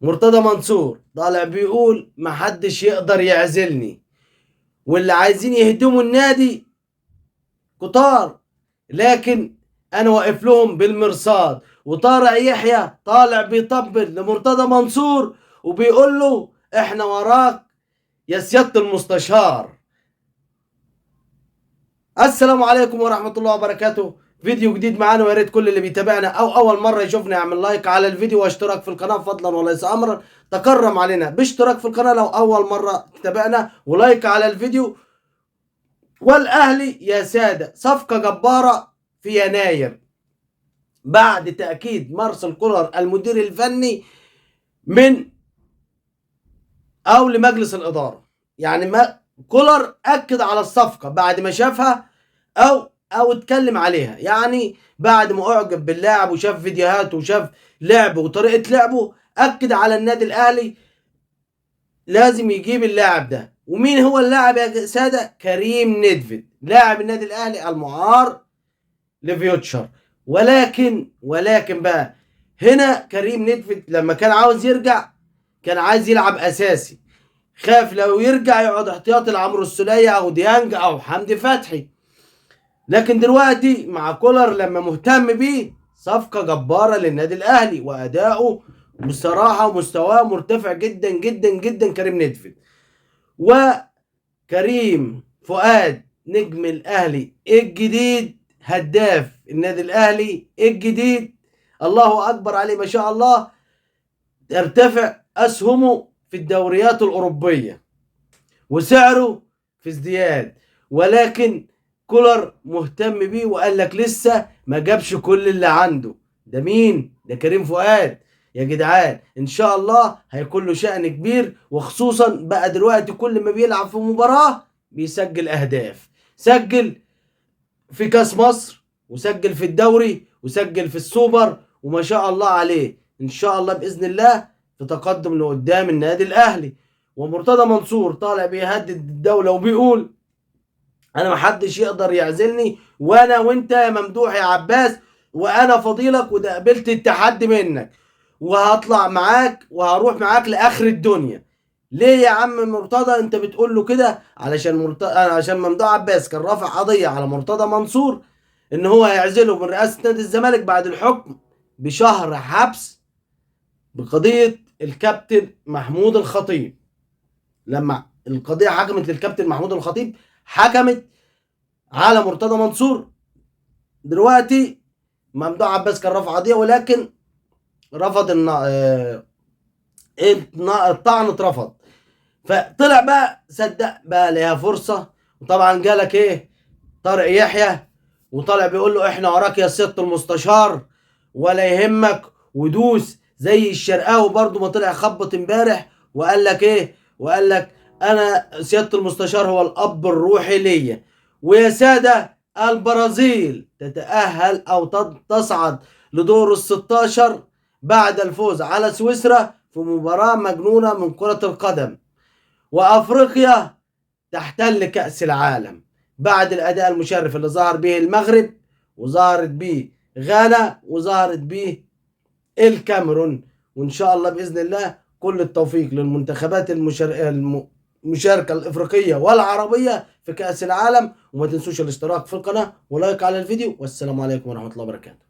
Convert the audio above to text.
مرتضى منصور طالع بيقول محدش يقدر يعزلني، واللي عايزين يهدموا النادي كتار، لكن انا واقف لهم بالمرصاد. وطارق يحيى طالع بيطبل لمرتضى منصور وبيقول له احنا وراك يا سيادة المستشار. السلام عليكم ورحمة الله وبركاته. فيديو جديد معانا، ويا ريت كل اللي بيتابعنا او اول مرة يشوفنا يعمل لايك على الفيديو واشتراك في القناة فضلا وليس امرا. تكرم علينا باشتراك في القناة لو اول مرة تتابعنا، ولايك على الفيديو. والاهلي يا سادة صفقة جبارة في يناير بعد تأكيد مارسيل كولر المدير الفني من او لمجلس الإدارة. يعني ما كولر اكد على الصفقة بعد ما شافها او اتكلم عليها، يعني بعد ما اعجب باللاعب وشاف فيديوهاته وشاف لعبه وطريقة لعبه، اكد على النادي الاهلي لازم يجيب اللاعب ده. ومين هو اللاعب يا سادة؟ كريم نيدفيد لاعب النادي الاهلي المعار لفيوتشر. ولكن بقى هنا كريم نيدفيد لما كان عاوز يرجع كان عايز يلعب اساسي، خاف لو يرجع يقعد احتياطي لعمرو السولية او ديانج او حمدي فتحي. لكن دلوقتي مع كولر لما مهتم بيه، صفقة جبارة للنادي الاهلي واداؤه بصراحة ومستواه مرتفع جدا جدا جدا كريم نيدفيد. وكريم فؤاد نجم الاهلي الجديد، هداف النادي الاهلي الجديد، الله اكبر عليه ما شاء الله، ترتفع اسهمه في الدوريات الاوروبيه وسعره في ازدياد. ولكن كولر مهتم بيه وقال لك لسه ما جابش كل اللي عنده. ده مين؟ ده كريم فؤاد يا جدعان. ان شاء الله هيكون له شأن كبير، وخصوصا بقى دلوقتي كل ما بيلعب في مباراة بيسجل اهداف. سجل في كاس مصر، وسجل في الدوري، وسجل في السوبر، وما شاء الله عليه. ان شاء الله باذن الله في تقدم لقدام النادي الاهلي. ومرتضى منصور طالع بيهدد الدوله وبيقول انا محدش يقدر يعزلني، وانا وانت يا ممدوح يا عباس، وانا فضيلك، وده قبلت التحدي منك، وهطلع معاك وهروح معاك لاخر الدنيا. ليه يا عم مرتضى انت بتقول له كده؟ علشان ممدوح عباس كان رافع قضيه على مرتضى منصور ان هو هيعزله من رئاسه نادي الزمالك بعد الحكم بشهر حبس بقضيه الكابتن محمود الخطيب. لما القضيه حكمت للكابتن محمود الخطيب، حكمت على مرتضى منصور. دلوقتي ممدوح عباس كان رافع قضيه، ولكن رفض الطعن اترفض. فطلع بقى صدق بقى ليها فرصه. وطبعا جالك ايه؟ طارق يحيى وطالع بيقول له احنا وراك يا سيادة المستشار ولا يهمك، ودوس زي الشرقاوي برضو ما طلع خبط امبارح وقال لك ايه؟ وقال لك انا سيادة المستشار هو الاب الروحي ليا. ويا سادة البرازيل تتأهل او تصعد لدور ال 16 بعد الفوز على سويسرا في مباراة مجنونة من كرة القدم. وافريقيا تحتل كأس العالم بعد الأداء المشرف اللي ظهر به المغرب، وظهرت به غانا، وظهرت به الكاميرون. وإن شاء الله بإذن الله كل التوفيق للمنتخبات المشاركة الإفريقية والعربية في كأس العالم. وما تنسوش الاشتراك في القناة ولايك على الفيديو، والسلام عليكم ورحمة الله وبركاته.